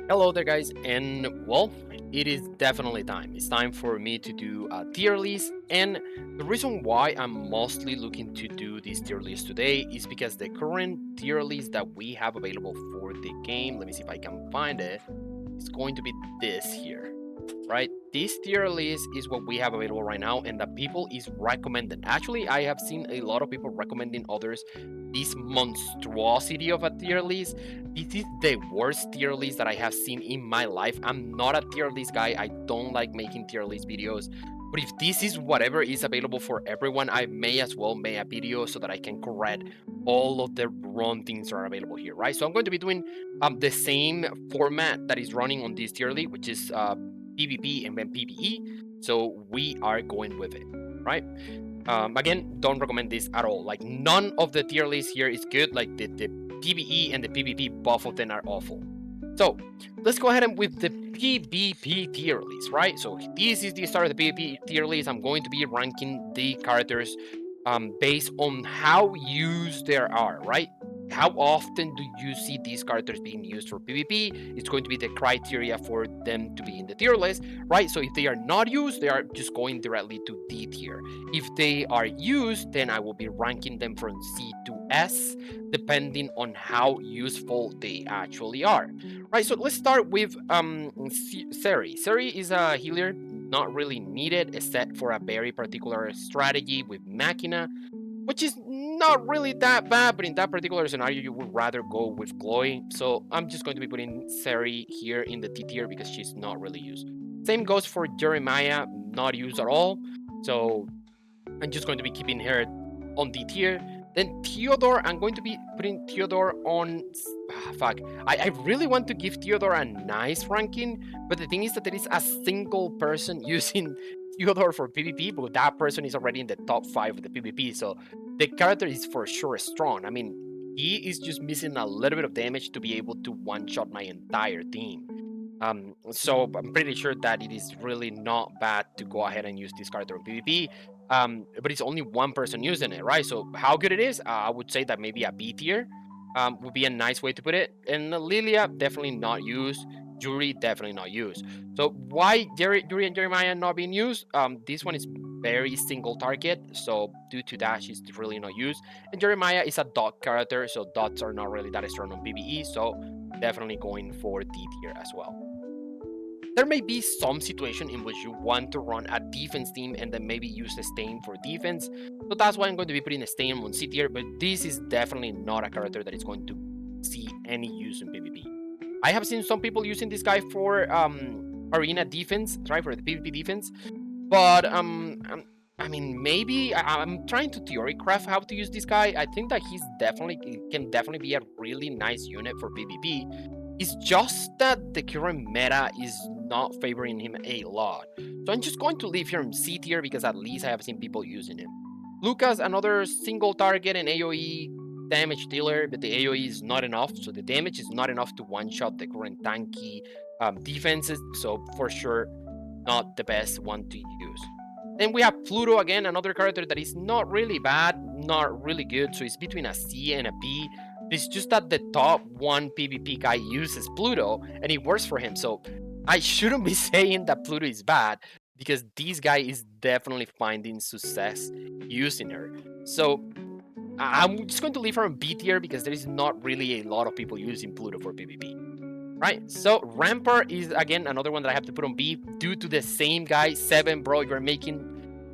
Hello there guys, and well, it is definitely time. It's time for me to do a tier list, and the reason why I'm mostly looking to do this tier list today is because the current tier list that we have available for the game, let me see if I can find it, is going to be this here, right? This tier list is what we have available right now, and the people is recommended. Actually, I have seen a lot of people recommending others this monstrosity of a tier list. This is the worst tier list that I have seen in my life. I'm not a tier list guy. I don't like making tier list videos. But if this is whatever is available for everyone, I may as well make a video so that I can correct all of the wrong things that are available here, right? So I'm going to be doing the same format that is running on this tier list, which is PvP and then PvE. So we are going with it, right? Again, don't recommend this at all. Like none of the tier lists here is good. Like the PvE and the PvP, both of them are awful. So let's go ahead and with the PvP tier list, right? So this is the start of the PvP tier list. I'm going to be ranking the characters based on how used they are, right? How often do you see these characters being used for PvP? It's going to be the criteria for them to be in the tier list, right? So if they are not used, they are just going directly to D tier. If they are used, then I will be ranking them from C to S, depending on how useful they actually are, right? So let's start with Serie. Serie is a healer, not really needed except for a very particular strategy with Machina, which is not really that bad, but in that particular scenario, you would rather go with Chloe. So I'm just going to be putting Serie here in the D tier because she's not really used. Same goes for Jeremiah, not used at all. So I'm just going to be keeping her on D tier. Then Theodore, I'm going to be putting Theodore on. Fuck. I really want to give Theodore a nice ranking, but the thing is that there is a single person using Theodore for PvP, but that person is already in the top 5 of the PvP, so the character is for sure strong. I mean, he is just missing a little bit of damage to be able to one-shot my entire team. So I'm pretty sure that it is really not bad to go ahead and use this character in PvP. But it's only one person using it, right? So how good it is, I would say that maybe a B tier would be a nice way to put it. And Lilia, definitely not used. Yuri, definitely not used. So why Yuri and Jeremiah not being used? This one is very single target, so due to that, she's really not used. And Jeremiah is a dot character, so dots are not really that strong on PvE, so definitely going for D tier as well. There may be some situation in which you want to run a defense team and then maybe use a Stein for defense. So that's why I'm going to be putting a Stein on C tier, but this is definitely not a character that is going to see any use in PvP. I have seen some people using this guy for arena defense, right, for the PvP defense, but I mean, maybe I'm trying to theory craft how to use this guy. I think that he's definitely can definitely be a really nice unit for PvP. It's just that the current meta is not favoring him a lot. So I'm just going to leave him C tier because at least I have seen people using him. Lucas, another single target and AoE damage dealer, but the AoE is not enough. So the damage is not enough to one-shot the current tanky defenses. So for sure, not the best one to use. Then we have Pluto again, another character that is not really bad, not really good. So it's between a C and a B. It's just that the top one PvP guy uses Pluto and it works for him. So I shouldn't be saying that Pluto is bad because this guy is definitely finding success using her. So I'm just going to leave her on B tier because there is not really a lot of people using Pluto for PvP. Right, so Rampart is again another one that I have to put on B due to the same guy. 7, bro, you're making,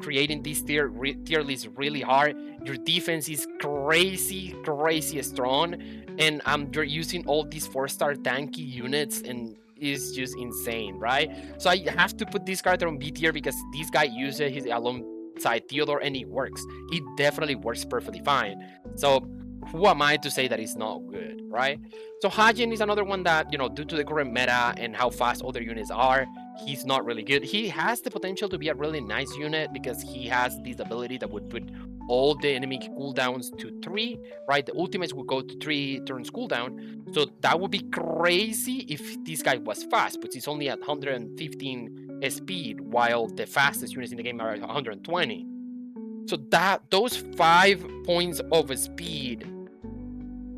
creating this tier list really hard. Your defense is crazy strong, and you're using all these 4-star tanky units, and it's just insane, right? So I have to put this character on B tier because this guy uses his alongside Theodore, and it works. It definitely works perfectly fine. So who am I to say that it's not good, right? So Hajin is another one that, due to the current meta and how fast other units are, he's not really good. He has the potential to be a really nice unit because he has this ability that would put all the enemy cooldowns to 3, right? The ultimates would go to 3 turns cooldown. So that would be crazy if this guy was fast, but he's only at 115 speed, while the fastest units in the game are at 120. So those 5 points of speed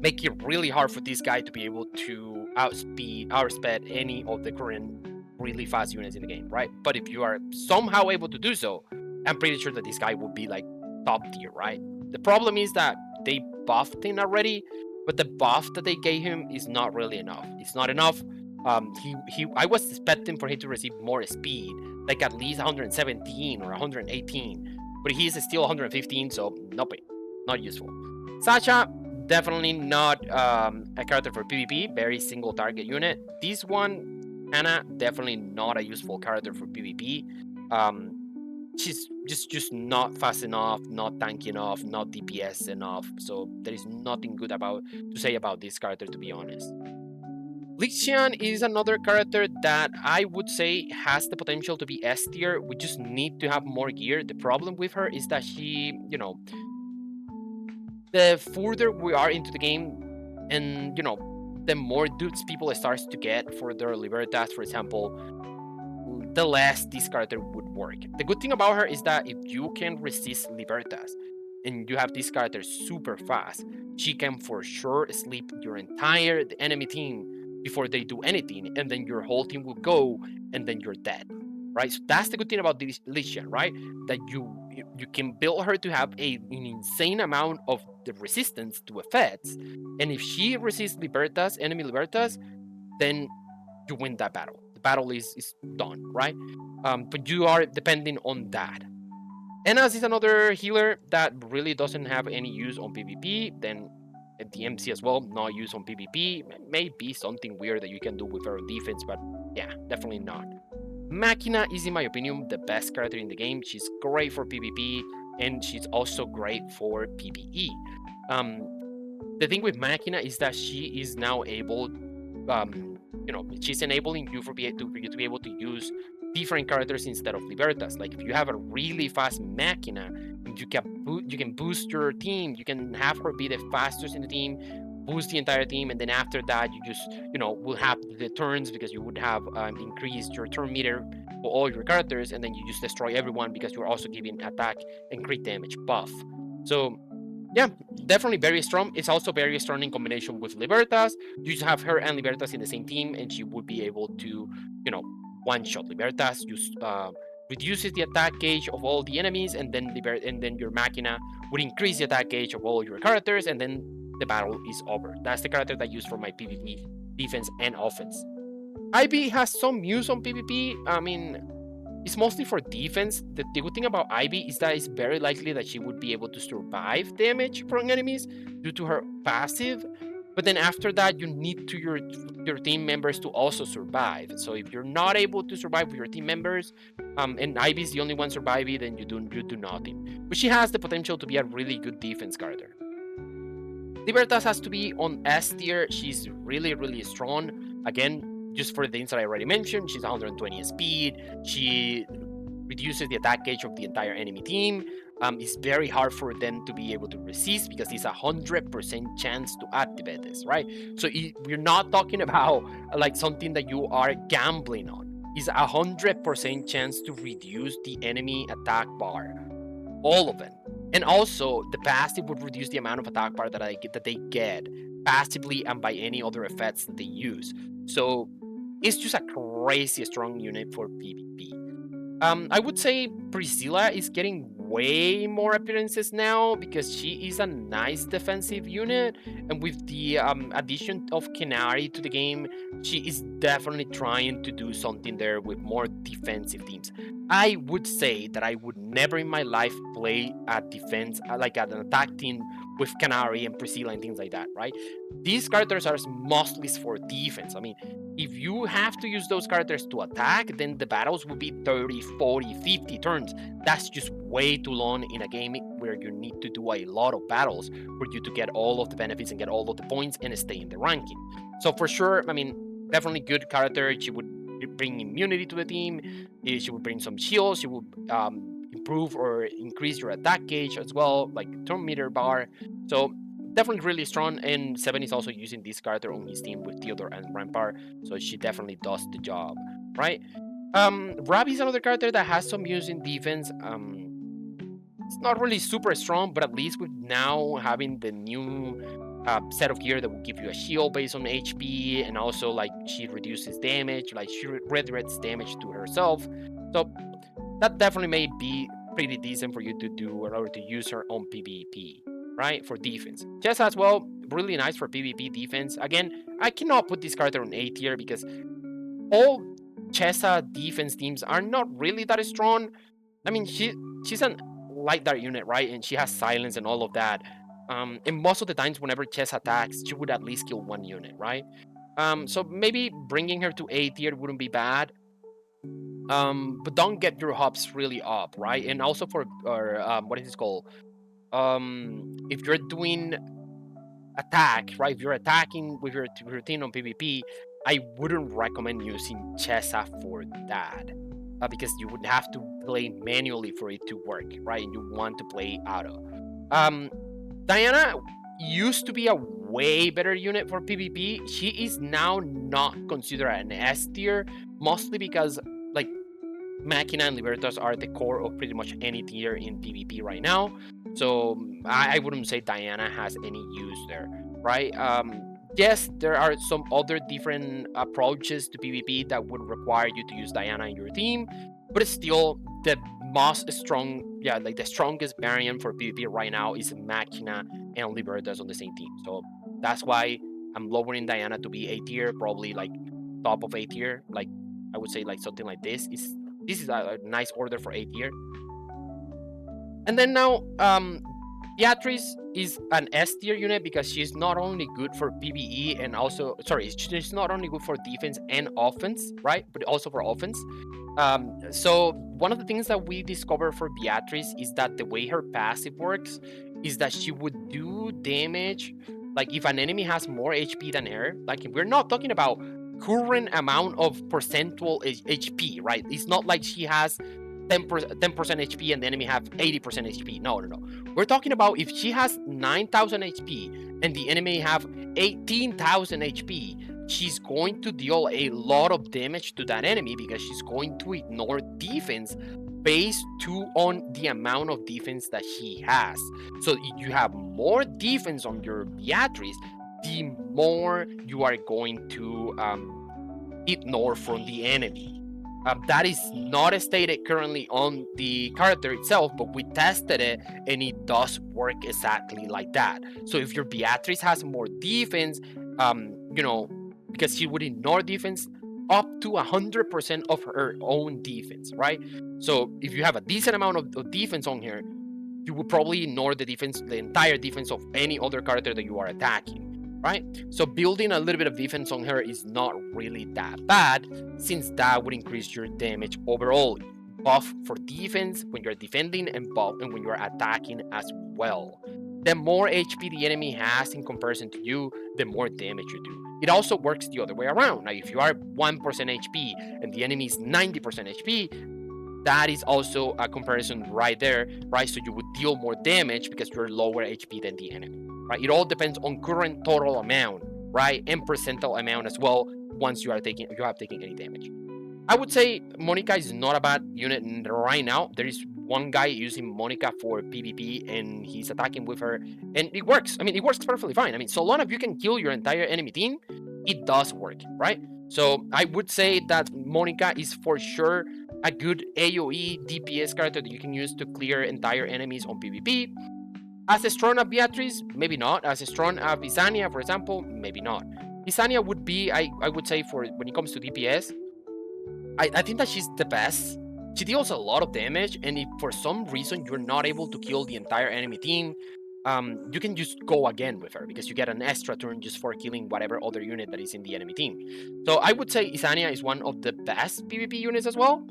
make it really hard for this guy to be able to outsped any of the current really fast units in the game, right? But if you are somehow able to do so, I'm pretty sure that this guy would be like top tier, right? The problem is that they buffed him already, but the buff that they gave him is not really enough. It's not enough. I was expecting for him to receive more speed, like at least 117 or 118, but he's still 115, so nope, not useful. Sacha, definitely not a character for PvP, very single target unit. This one, Kanna, definitely not a useful character for PvP. She's just not fast enough, not tanky enough, not DPS enough. So there is nothing good about to say about this character, to be honest. Lixiang is another character that I would say has the potential to be S tier. We just need to have more gear. The problem with her is that she, the further we are into the game, and the more dudes people starts to get for their Libertas, for example, the less this character would work. The good thing about her is that if you can resist Libertas and you have this character super fast, she can for sure sleep your entire enemy team before they do anything, and then your whole team will go, and then you're dead, right? So that's the good thing about this Lilia, right? That you can build her to have an insane amount of the resistance to effects, and if she resists Libertas, enemy Libertas, then you win that battle. The battle is done, right? But you are depending on that. Enas is another healer that really doesn't have any use on PvP. Then at the MC as well, not use on PvP. Maybe something weird that you can do with her defense, but yeah, definitely not. Machina is, in my opinion, the best character in the game. She's great for PvP, and she's also great for PvE. The thing with Machina is that she is now able, she's enabling you for you to be able to use different characters instead of Libertas. Like if you have a really fast Machina, you can boost your team. You can have her be the fastest in the team, boost the entire team, and then after that, you just will have the turns because you would have increased your turn meter for all your characters, and then you just destroy everyone because you're also giving attack and crit damage buff. So yeah, definitely very strong. It's also very strong in combination with Libertas. You just have her and Libertas in the same team, and she would be able to, one-shot Libertas. Just reduces the attack gauge of all the enemies, and then your Machina would increase the attack gauge of all your characters, and then the battle is over. That's the character that I use for my PvP defense and offense. Ivy has some use on PvP. I mean, it's mostly for defense. The good thing about Ivy is that it's very likely that she would be able to survive damage from enemies due to her passive. But then after that, you need your team members to also survive. So if you're not able to survive with your team members, and Ivy is the only one surviving, then you do nothing. But she has the potential to be a really good defense character. Libertas has to be on S tier. She's really, really strong. Again, just for the things that I already mentioned, she's 120 speed. She reduces the attack gauge of the entire enemy team. It's very hard for them to be able to resist because it's 100% chance to activate this, right? So we're not talking about like something that you are gambling on. It's 100% chance to reduce the enemy attack bar, all of them. And also, the passive would reduce the amount of attack bar that they get passively and by any other effects that they use. So it's just a crazy strong unit for PvP. I would say Priscila is getting way more appearances now because she is a nice defensive unit, and with the addition of Canary to the game, she is definitely trying to do something there with more defensive teams. I would say that I would never in my life play a defense like an attack team with Canary and Priscila and things like that, right? These characters are mostly for defense. I mean, if you have to use those characters to attack, then the battles will be 30, 40, 50 turns. That's just way too long in a game where you need to do a lot of battles for you to get all of the benefits and get all of the points and stay in the ranking. So for sure, I mean, definitely good character. She would bring immunity to the team. She would bring some shields. She would improve or increase your attack gauge as well, like turn meter bar. So definitely really strong, and Seven is also using this character on his team with Theodore and Rampart, so she definitely does the job, right? Ravi is another character that has some use in defense. It's not really super strong, but at least with now having the new set of gear that will give you a shield based on HP, and also like she reduces damage, like she redirects damage to herself. So that definitely may be pretty decent for you to do in order to use her on PvP, right? For defense. Chesha as well, really nice for PvP defense. Again, I cannot put this character on A tier because all Chesha defense teams are not really that strong. I mean, she's a light dart unit, right? And she has silence and all of that. And most of the times, whenever Chess attacks, she would at least kill one unit, right? So maybe bringing her to A tier wouldn't be bad. But don't get your hopes really up, right? And also for what is this called? If you're doing attack, right? If you're attacking with your routine on PvP, I wouldn't recommend using Chesha for that. Because you would have to play manually for it to work, right? And you want to play auto. Diana used to be a way better unit for PvP. She is now not considered an S tier, mostly because like Machina and Libertas are the core of pretty much any tier in PvP right now. So I wouldn't say Diana has any use there, right? Yes, there are some other different approaches to PvP that would require you to use Diana in your team, but it's still the most strong, like the strongest variant for PvP right now is Machina and Libertas on the same team. So that's why I'm lowering Diana to be A tier, probably like top of A tier. Like I would say like something like this is a nice order for A tier. And then now, Beatrice is an S tier unit because she's not only good for PvE and also, sorry, she's not only good for defense and offense, right? But also for offense. So one of the things that we discovered for Beatrice is that the way her passive works is that she would do damage, like if an enemy has more HP than her, like if we're not talking about current amount of percentual HP, right? It's not like she has 10% HP and the enemy have 80% HP. No. We're talking about if she has 9,000 HP and the enemy have 18,000 HP, she's going to deal a lot of damage to that enemy because she's going to ignore defense based on the amount of defense that she has. So if you have more defense on your Beatrice, the more you are going to ignore from the enemy. That is not stated currently on the character itself, but we tested it and it does work exactly like that. So if your Beatrice has more defense, because she would ignore defense up to 100% of her own defense, right? So if you have a decent amount of defense on here, you would probably ignore the entire defense of any other character that you are attacking. Right? So building a little bit of defense on her is not really that bad, since that would increase your damage overall. Buff for defense when you're defending and buff and when you're attacking as well. The more HP the enemy has in comparison to you, the more damage you do. It also works the other way around. Now, if you are 1% HP and the enemy is 90% HP, that is also a comparison right there, right? So you would deal more damage because you're lower HP than the enemy. Right? It all depends on current total amount, right? And percentile amount as well once you have taken any damage. I would say Monica is not a bad unit right now. There is one guy using Monica for PvP and he's attacking with her and it works. I mean, it works perfectly fine. I mean, so long as you can kill your entire enemy team, it does work, right? So I would say that Monica is for sure a good AoE DPS character that you can use to clear entire enemies on PvP. As strong as Beatrice, maybe not. As strong as Isania, for example, maybe not. Isania would be, I would say, for when it comes to DPS, I think that she's the best. She deals a lot of damage, and if for some reason you're not able to kill the entire enemy team, you can just go again with her because you get an extra turn just for killing whatever other unit that is in the enemy team. So I would say Isania is one of the best PvP units as well.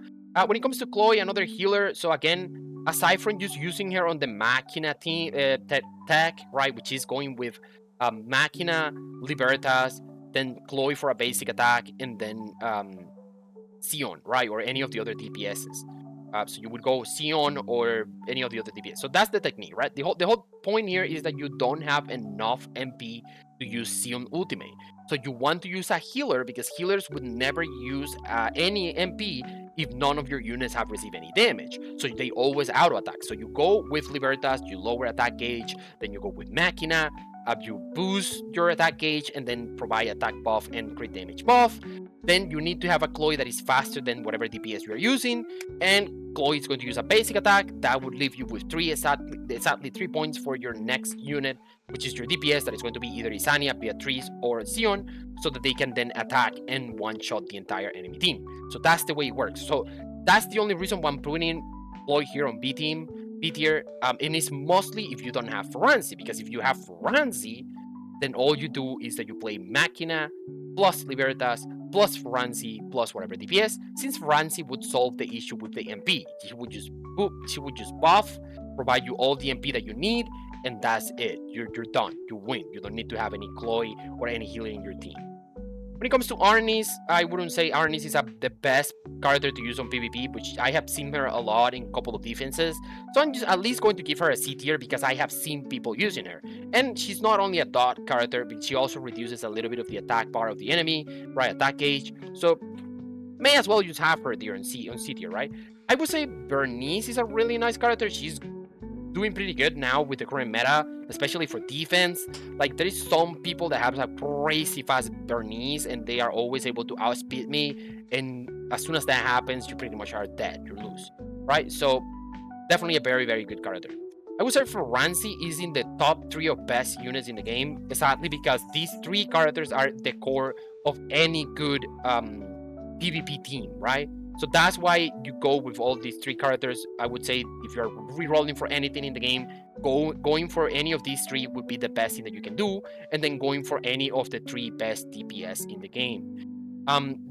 When it comes to Chloe, another healer, so again, aside from just using her on the Machina team tech, right, which is going with Machina, Libertas, then Chloe for a basic attack, and then Xeon, right, or any of the other DPSs. So you would go Xeon or any of the other DPS. So that's the technique, right? The whole point here is that you don't have enough MP to use Xeon ultimate. So you want to use a healer because healers would never use any MP if none of your units have received any damage. So they always auto attack. So you go with Libertas, you lower attack gauge, then you go with Machina, you boost your attack gauge and then provide attack buff and crit damage buff. Then you need to have a Chloe that is faster than whatever DPS you are using, and Chloe is going to use a basic attack that would leave you with exactly 3 points for your next unit, which is your DPS, that is going to be either Isania, Beatrice, or Xeon, so that they can then attack and one-shot the entire enemy team. So that's the way it works. So that's the only reason why I'm putting Chloe here on B tier, and it's mostly if you don't have Ferrancy, because if you have Ferrancy, then all you do is that you play Machina plus Libertas plus Ferrancy plus whatever DPS, since Ferrancy would solve the issue with the MP. She would just buff, provide you all the MP that you need, and that's it. You're done. You win. You don't need to have any Chloe or any healer in your team. When it comes to Artnis, I wouldn't say Artnis is the best character to use on PvP, which I have seen her a lot in a couple of defenses. So I'm just at least going to give her a C tier because I have seen people using her. And she's not only a dot character, but she also reduces a little bit of the attack bar of the enemy, right? Attack gauge. So may as well just have her there on C tier, right? I would say Bernice is a really nice character. She's doing pretty good now with the current meta, especially for defense. Like, there is some people that have a crazy fast Bernice and they are always able to outspeed me, and as soon as that happens, you pretty much are dead, you lose, right? So definitely a very, very good character. I would say Ferrancy is in the top 3 of best units in the game, exactly because these 3 characters are the core of any good PvP team, right? So that's why you go with all these 3 characters. I would say if you're rerolling for anything in the game, going for any of these 3 would be the best thing that you can do, and then going for any of the 3 best DPS in the game.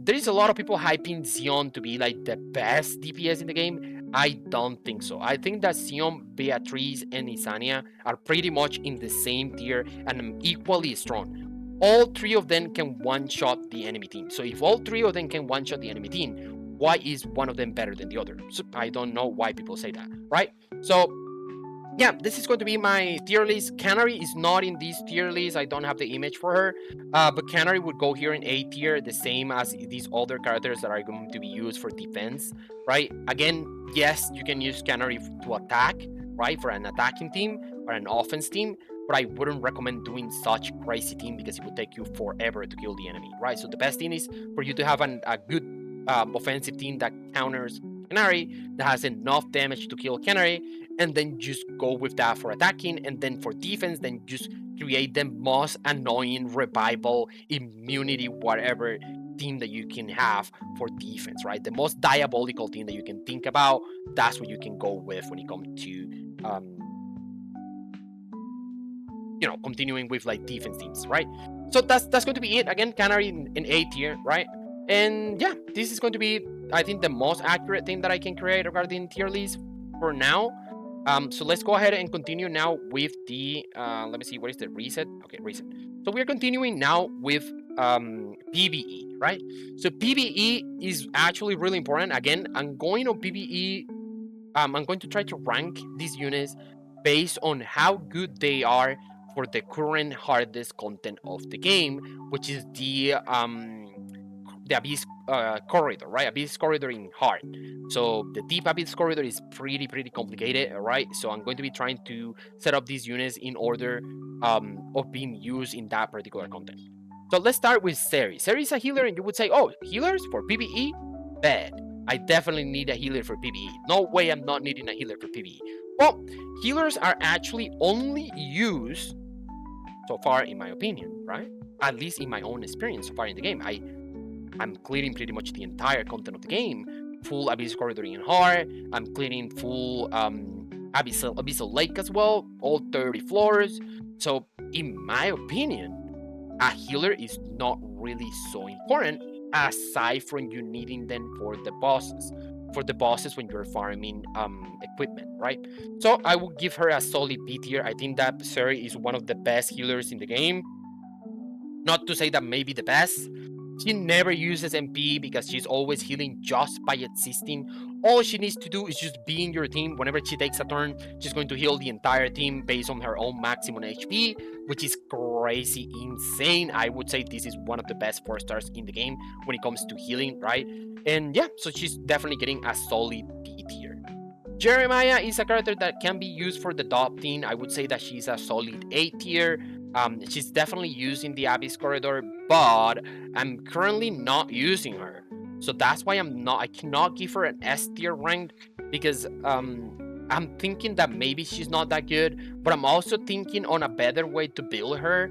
There is a lot of people hyping Xeon to be like the best DPS in the game. I don't think so. I think that Xeon, Beatrice, and Isania are pretty much in the same tier and equally strong. All 3 of them can one-shot the enemy team. So if all 3 of them can one-shot the enemy team, why is one of them better than the other? So I don't know why people say that, right? So yeah, this is going to be my tier list. Canary is not in this tier list. I don't have the image for her, but Canary would go here in A tier, the same as these other characters that are going to be used for defense, right? Again, yes, you can use Canary to attack, right, for an attacking team or an offense team, but I wouldn't recommend doing such crazy team because it would take you forever to kill the enemy, right? So the best thing is for you to have a good offensive team that counters Canary, that has enough damage to kill Canary, and then just go with that for attacking, and then for defense, then just create the most annoying revival, immunity, whatever team that you can have for defense, right? The most diabolical team that you can think about, that's what you can go with when it comes to continuing with like defense teams, right? So that's going to be it. Again, Canary in A tier, right? And yeah, this is going to be, I think, the most accurate thing that I can create regarding tier list for now. So let's go ahead and continue now with the, let me see, what is the reset? Okay, reset. So we're continuing now with PVE, right? So PVE is actually really important. Again, I'm going on PVE. I'm going to try to rank these units based on how good they are for the current hardest content of the game, which is the Abyss corridor, right? Abyss corridor in hard. So the deep Abyss corridor is pretty complicated, right? So I'm going to be trying to set up these units in order of being used in that particular content. So let's start with Serie. Serie is a healer, and you would say, oh, healers for PvE? Bad. I definitely need a healer for PvE. No way I'm not needing a healer for PvE. Well, healers are actually only used, so far in my opinion, right? At least in my own experience so far in the game. I'm clearing pretty much the entire content of the game. Full Abyss Corridor in hard. I'm clearing full Abyssal Lake as well. All 30 floors. So in my opinion, a healer is not really so important, aside from you needing them for the bosses. For the bosses when you're farming equipment, right? So I will give her a solid B tier. I think that Serie is one of the best healers in the game. Not to say that maybe the best. She never uses MP because she's always healing just by existing. All she needs to do is just be in your team. Whenever she takes a turn, she's going to heal the entire team based on her own maximum HP, which is crazy insane. I would say this is one of the best 4 stars in the game when it comes to healing, right? And yeah, so she's definitely getting a solid B tier. Jeremiah is a character that can be used for the top team. I would say that she's a solid A tier. She's definitely using the Abyss Corridor, but I'm currently not using her. So that's why I cannot give her an S tier rank because I'm thinking that maybe she's not that good, but I'm also thinking on a better way to build her,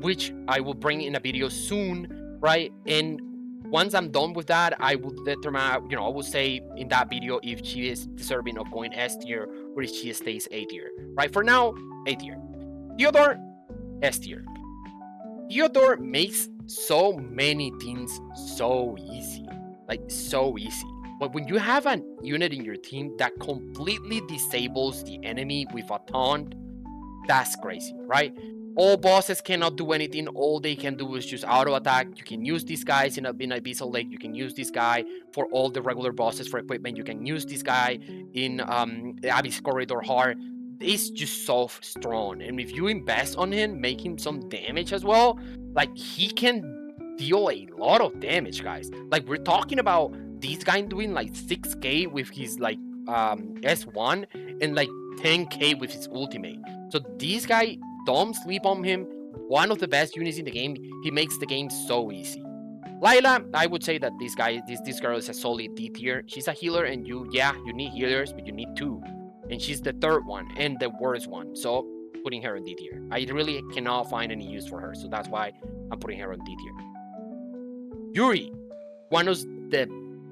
which I will bring in a video soon, right? And once I'm done with that, I will determine, I will say in that video if she is deserving of going S tier or if she stays A tier, right? For now, A tier. Theodore, S tier. Theodore makes so many things so easy, like so easy. But when you have a unit in your team that completely disables the enemy with a taunt, that's crazy, right? All bosses cannot do anything. All they can do is just auto attack. You can use these guys in Abyssal Lake. You can use this guy for all the regular bosses for equipment. You can use this guy in the Abyss Corridor Hard. It's just so strong. And if you invest on him, make him some damage as well, like he can deal a lot of damage, guys. Like we're talking about this guy doing like 6k with his like S1 and like 10k with his ultimate. So this guy, don't sleep on him. One of the best units in the game. He makes the game so easy. Lila, I would say that this girl is a solid D tier. She's a healer, and you need healers, but you need two. And she's the third one and the worst one. So putting her in D tier. I really cannot find any use for her, so that's why I'm putting her on D tier. Yuri, one of the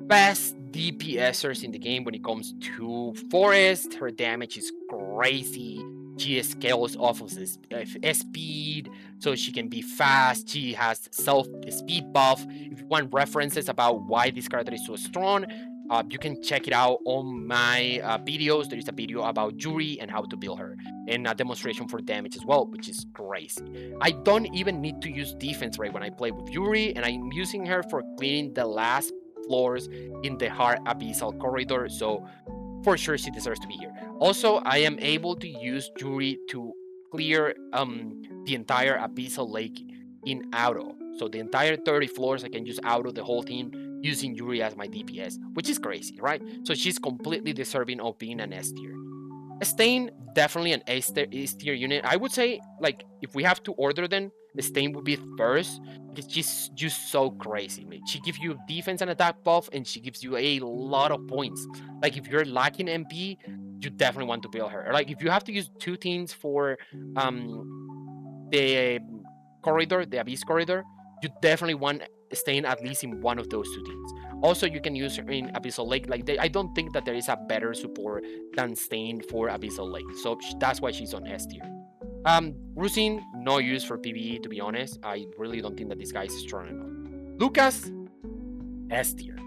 best DPSers in the game when it comes to forest. Her damage is crazy. She scales off of this speed, so she can be fast. She has self-speed buff. If you want references about why this character is so strong, you can check it out on my videos. There is a video about Yuri and how to build her, and a demonstration for damage as well, which is crazy. I don't even need to use defense right when I play with Yuri, and I'm using her for cleaning the last floors in the hard abyssal corridor, so for sure she deserves to be here. Also, I am able to use Yuri to clear the entire abyssal lake in auto. So the entire 30 floors, I can use auto the whole team using Yuri as my DPS, which is crazy, right? So she's completely deserving of being an S tier. Stein, definitely an S tier unit. I would say, like, if we have to order them, Stein would be first because she's just so crazy. She gives you defense and attack buff, and she gives you a lot of points. Like, if you're lacking MP, you definitely want to build her. Like, if you have to use two teams for the corridor, the Abyss corridor, you definitely want Stein at least in one of those two teams. Also, you can use her in Abyssal Lake. Like, I don't think that there is a better support than Stein for Abyssal Lake. So that's why she's on S tier. Roussin, no use for PVE, to be honest. I really don't think that this guy is strong enough. Lucas, S tier.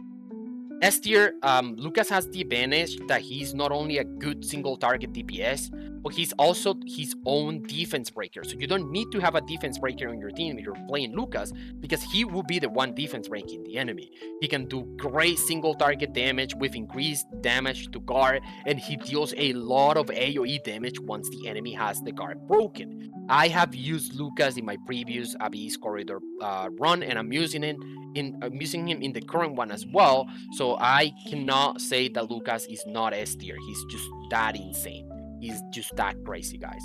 S tier, Lucas has the advantage that he's not only a good single target DPS, but he's also his own defense breaker. So you don't need to have a defense breaker on your team if you're playing Lucas, because he will be the one defense breaking the enemy. He can do great single target damage with increased damage to guard, and he deals a lot of AoE damage once the enemy has the guard broken. I have used Lucas in my previous Abyss Corridor run, and I'm using him in the current one as well. So I cannot say that Lucas is not S tier. He's just that insane. He's just that crazy, guys.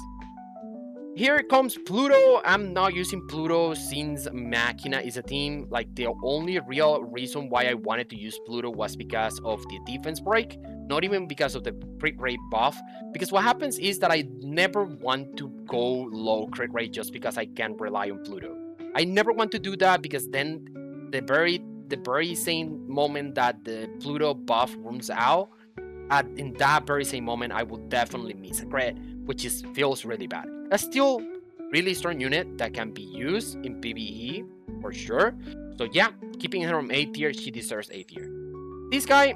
Here comes Pluto. I'm not using Pluto since Machina is a team. Like, the only real reason why I wanted to use Pluto was because of the defense break, not even because of the crit rate buff. Because what happens is that I never want to go low crit rate just because I can't rely on Pluto. I never want to do that, because then the very same moment that the Pluto buff runs out, in that very same moment, I will definitely miss a crit, which feels really bad. That's still really strong unit that can be used in PVE for sure. So yeah, keeping her on A tier, she deserves A tier. This guy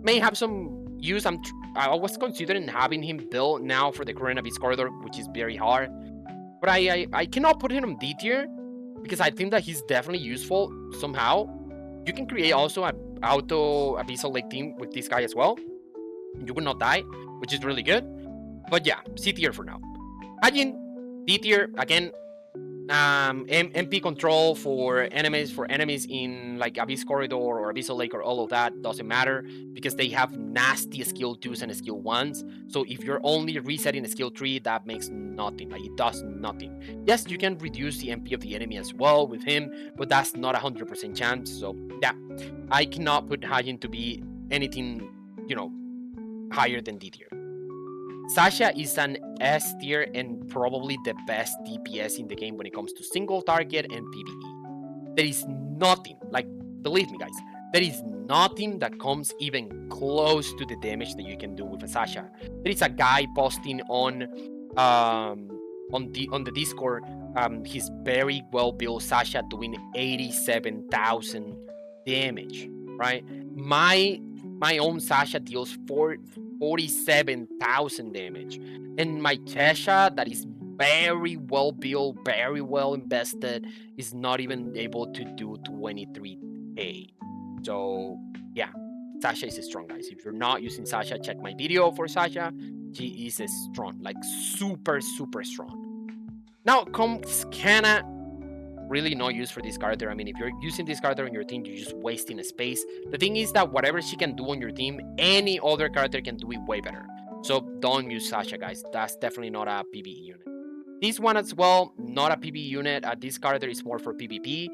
may have some use. I was considering having him built now for the current Abyss Corridor, which is very hard. But I cannot put him on D tier because I think that he's definitely useful somehow. You can create also an auto Abyssal Lake team with this guy as well. You will not die, which is really good. But yeah, C tier for now. Hajin, D tier, again, MP control for enemies in like Abyss Corridor or Abyssal Lake or all of that doesn't matter because they have nasty skill 2s and skill 1s. So if you're only resetting a skill 3, that makes nothing. Like it does nothing. Yes, you can reduce the MP of the enemy as well with him, but that's not 100% chance. So yeah, I cannot put Hajin to be anything, higher than D tier. Sacha is an S tier and probably the best DPS in the game when it comes to single target and PVE. There is nothing, like, believe me, guys, there is nothing that comes even close to the damage that you can do with a Sacha. There is a guy posting on the Discord, his very well built Sacha doing 87,000 damage, right? My own Sacha deals 47,000 damage, and my Chesha that is very well built, very well invested, is not even able to do 23k. So yeah, Sacha is strong, guys. If you're not using Sacha, check my video for Sacha. She is strong, like super strong. Now comes Kana. Really no use for this character. I mean, if you're using this character on your team, you're just wasting a space. The thing is that whatever she can do on your team, any other character can do it way better. So don't use Sacha, guys. That's definitely not a PvE unit. This one as well, not a PvE unit. This character is more for PvP.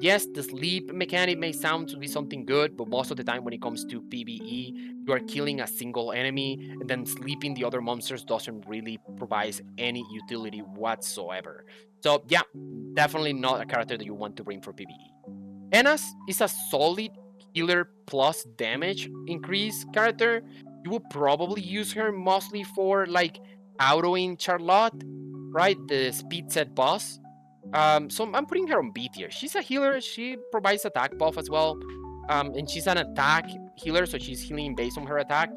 Yes, the sleep mechanic may sound to be something good, but most of the time when it comes to PvE, you are killing a single enemy, and then sleeping the other monsters doesn't really provide any utility whatsoever. So yeah, definitely not a character that you want to bring for PvE. Enas is a solid healer plus damage increase character. You will probably use her mostly for like autoing Charlotte, right? The speed set boss. So I'm putting her on B tier. She's a healer. She provides attack buff as well. And she's an attack healer, so she's healing based on her attack.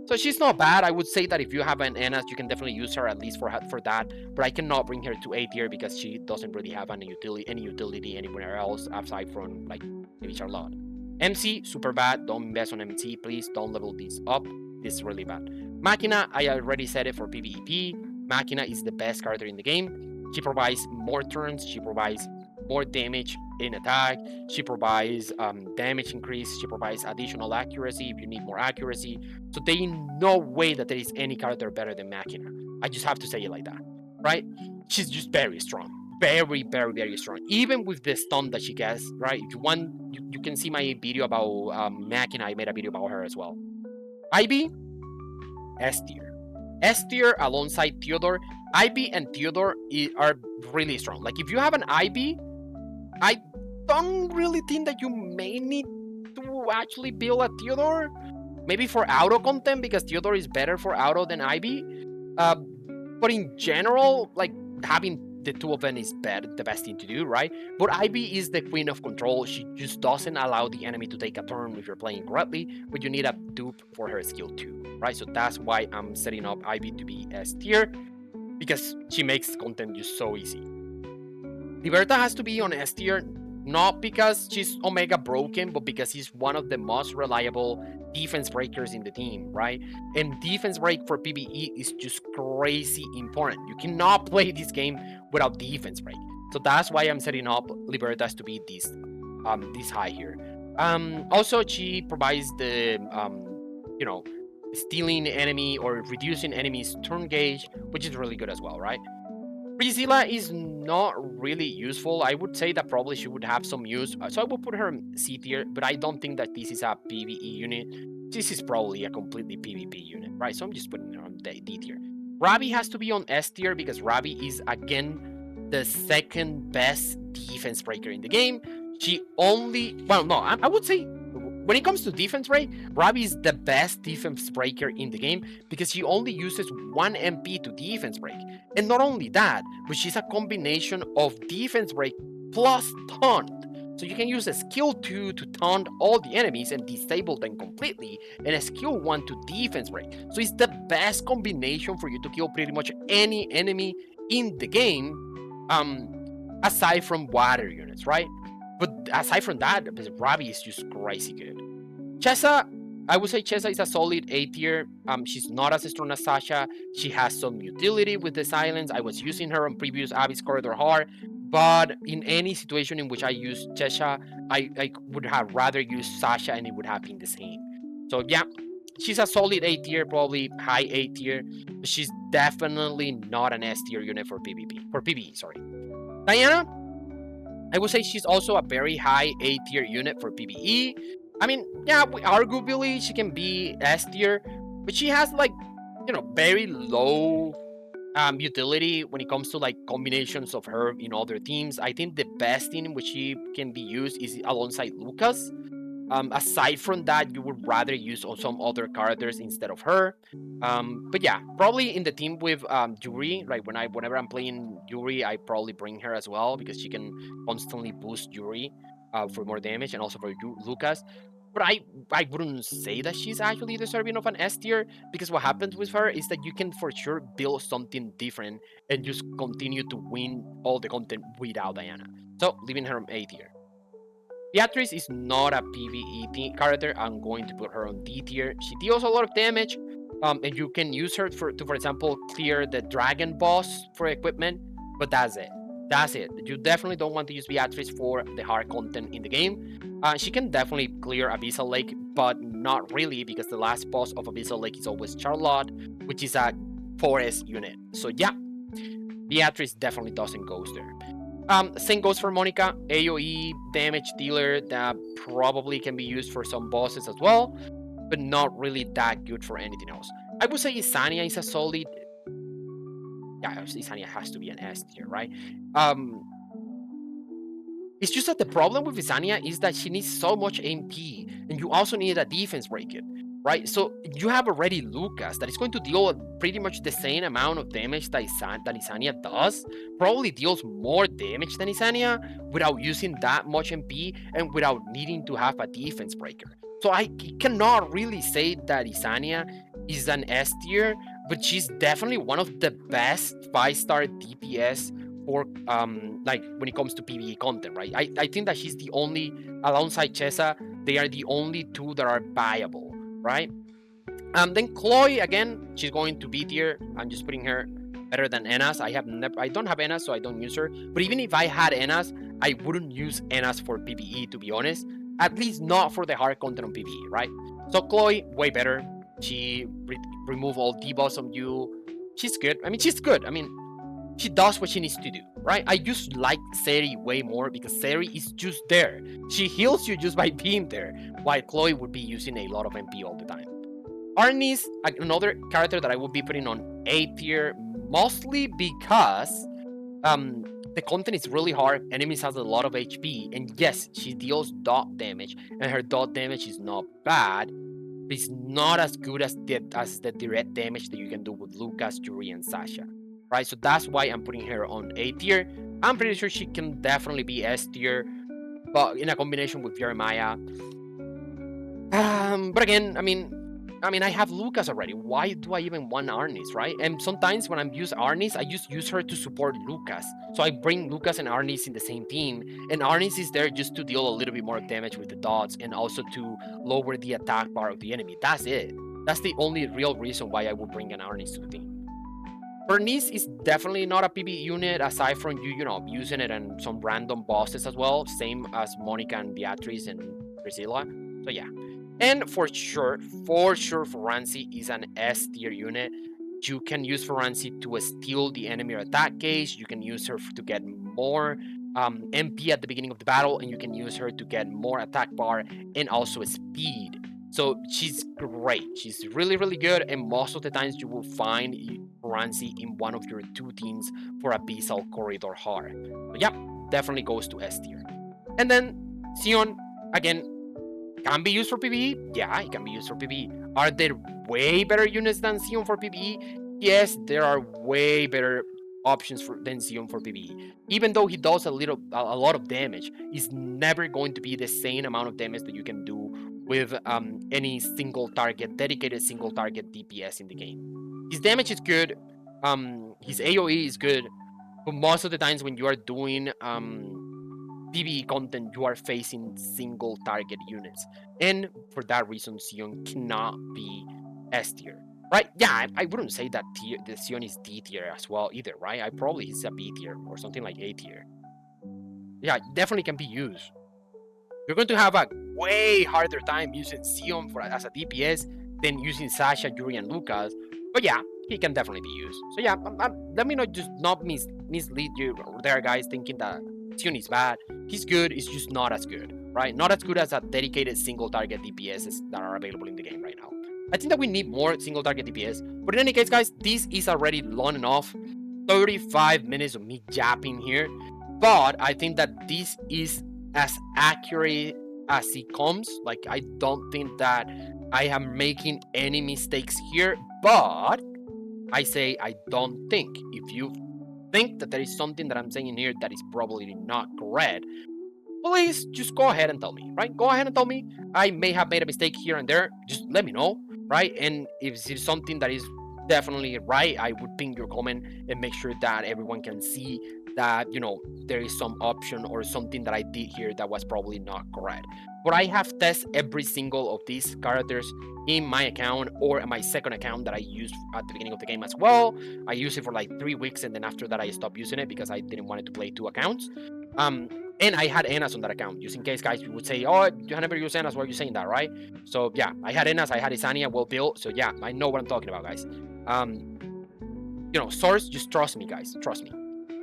So she's not bad. I would say that if you have an Enas, you can definitely use her at least for that. But I cannot bring her to A tier because she doesn't really have any utility anywhere else aside from like maybe Charlotte. MC, super bad. Don't invest on MC, please. Don't level this up. This is really bad. Machina, I already said it for PvEP. Machina is the best character in the game. She provides more turns. She provides more damage in attack. She provides damage increase. She provides additional accuracy if you need more accuracy. So there is no way that there is any character better than Machina. I just have to say it like that, right? She's just very strong. Very strong. Even with the stun that she gets, right? If you want, you can see my video about Machina. I made a video about her as well. Ivy, S tier. S tier alongside Theodore. Ivy and Theodore are really strong. Like if you have an Ivy, I don't really think that you may need to actually build a Theodore. Maybe for auto content because Theodore is better for auto than Ivy. But in general, like having the two of them is the best thing to do, right? But Ivy is the queen of control. She just doesn't allow the enemy to take a turn if you're playing correctly, but you need a dupe for her skill too, right? So that's why I'm setting up Ivy to be S tier, because she makes content just so easy. Libertas has to be on S tier, not because she's Omega broken, but because he's one of the most reliable defense breakers in the team, right? And defense break for PvE is just crazy important. You cannot play this game without defense break. So that's why I'm setting up Libertas to be this high here. Also, she provides the stealing enemy or reducing enemies turn gauge, which is really good as well, right? Priscila is not really useful. I would say that probably she would have some use. So I will put her in C tier, but I don't think that this is a PvE unit. This is probably a completely PvP unit, right? So I'm just putting her on D tier. Ravi has to be on S tier because Ravi is, again, the second best defense breaker in the game. I would say when it comes to defense break, Ravi is the best defense breaker in the game because she only uses 1 MP to defense break. And not only that, but she's a combination of defense break plus taunt. So you can use a skill 2 to taunt all the enemies and disable them completely, and a skill 1 to defense break. So it's the best combination for you to kill pretty much any enemy in the game, aside from water units, right? But aside from that, Ravi is just crazy good. Chesha, I would say Chesha is a solid A tier. She's not as strong as Sacha. She has some utility with the silence. I was using her on previous Abyss Corridor hard. But in any situation in which I use Chesha, I would have rather used Sacha and it would have been the same. So yeah, she's a solid A tier, probably high A tier, but she's definitely not an S tier unit for PvP. For PvE, sorry. Diana, I would say she's also a very high A tier unit for PvE. I mean, yeah, arguably she can be S tier, but she has like, very low utility when it comes to like combinations of her in other teams. I think the best thing in which she can be used is alongside Lucas. Aside from that, you would rather use some other characters instead of her. But yeah, probably in the team with Yuri, right? Whenever I'm playing Yuri, I probably bring her as well because she can constantly boost Yuri for more damage and also for Lucas. But I wouldn't say that she's actually deserving of an S tier because what happens with her is that you can for sure build something different and just continue to win all the content without Diana. So leaving her on A tier. Beatrice is not a PvE character. I'm going to put her on D tier. She deals a lot of damage, and you can use her for example, clear the dragon boss for equipment, but that's it. That's it. You definitely don't want to use Beatrice for the hard content in the game. She can definitely clear Abyssal Lake, but not really because the last boss of Abyssal Lake is always Charlotte, which is a forest unit. So yeah, Beatrice definitely doesn't go there. Same goes for Monica, AoE damage dealer that probably can be used for some bosses as well, but not really that good for anything else. I would say Isania is a solid. Yeah, Isania has to be an S tier, right? Um, it's just that the problem with Isania is that she needs so much MP, and you also need a defense breaker, right? So you have already Lucas that is going to deal pretty much the same amount of damage that Isania does, probably deals more damage than Isania without using that much MP and without needing to have a defense breaker. So I cannot really say that Isania is an S tier, but she's definitely one of the best 5-star DPS for like when it comes to PvE content, right? I think that she's the only alongside Chesha, they are the only two that are viable, right? Then Chloe again, she's going to be tier. I'm just putting her better than Enas. I don't have Enas, so I don't use her. But even if I had Enas, I wouldn't use Enas for PvE to be honest. At least not for the hard content on PvE, right? So Chloe, way better. She remove all debuffs on you. She's good. I mean, she's good. I mean, she does what she needs to do, right? I just like Serie way more because Serie is just there. She heals you just by being there, while Chloe would be using a lot of MP all the time. Artnis, another character that I would be putting on A tier, mostly because the content is really hard. Enemies has a lot of HP, and yes, she deals dot damage, and her dot damage is not bad. But it's not as good as the direct damage that you can do with Lucas, Yuri, and Sacha, right? So that's why I'm putting her on A tier. I'm pretty sure she can definitely be S tier, but in a combination with Jeremiah. But again, I have Lucas already. Why do I even want Arnis, right? And sometimes when I'm use Arnis, I just use her to support Lucas. So I bring Lucas and Arnis in the same team, and Arnis is there just to deal a little bit more damage with the dots and also to lower the attack bar of the enemy. That's it. That's the only real reason why I would bring an Arnis to the team. Bernice is definitely not a PvE unit aside from using it on some random bosses as well, same as Monica and Beatrice and Priscila. So yeah. And for sure, Ferrancy is an S tier unit. You can use Ferrancy to steal the enemy attack gauge. You can use her to get more MP at the beginning of the battle, and you can use her to get more attack bar and also speed. So she's great. She's really, really good, and most of the times you will find Ferrancy in one of your two teams for Abyssal Corridor hard. So yeah, definitely goes to S tier. And then Xeon, again, can be used for PvE? Yeah, it can be used for PvE. Are there way better units than Xeon for PvE? Yes, there are way better options than Xeon for PvE. Even though he does a lot of damage, it's never going to be the same amount of damage that you can do with any dedicated single target DPS in the game. His damage is good. His AoE is good, but most of the times when you are doing PvE content, you are facing single target units, and for that reason, Xeon cannot be S tier, right? Yeah, I wouldn't say that the Xeon is D tier as well either, right? I probably is a B tier or something like A tier. yeah, definitely can be used. You're going to have a way harder time using Xeon as a DPS than using Sacha, Yuri, and Lucas. But yeah, he can definitely be used. So yeah, let me not mislead you there, guys, thinking that Xeon is bad. He's good. It's just not as good, right? Not as good as a dedicated single target DPSs that are available in the game right now. I think that we need more single target DPS. But in any case, guys, this is already long enough. 35 minutes of me japping here. But I think that this is as accurate as it comes. Like, I don't think that I am making any mistakes here, but I say I don't think. If you think that there is something that I'm saying here that is probably not correct, please just go ahead and tell me, right? Go ahead and tell me. I may have made a mistake here and there. Just let me know, right? And if it's something that is definitely right, I would ping your comment and make sure that everyone can see that, there is some option or something that I did here that was probably not correct. But I have tested every single of these characters in my account or in my second account that I used at the beginning of the game as well. I used it for like 3 weeks, and then after that I stopped using it because I didn't want it to play 2 accounts. And I had Enas on that account, just in case, guys, you would say, oh, you never use Enas, why are you saying that, right? So yeah, I had Enas, I had Isania well built, so yeah, I know what I'm talking about, guys. Source, just trust me, guys, trust me.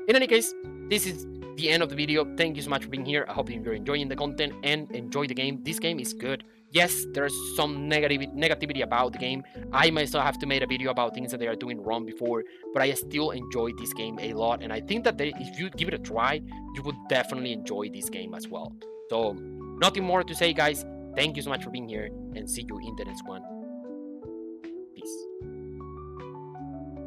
In any case, this is the end of the video. Thank you so much for being here. I hope you're enjoying the content and enjoy the game. This game is good. Yes, there's some negativity about the game. I myself have to make a video about things that they are doing wrong before, but I still enjoy this game a lot, and I think that if you give it a try, you would definitely enjoy this game as well. So, nothing more to say, guys. Thank you so much for being here, and see you in the next one.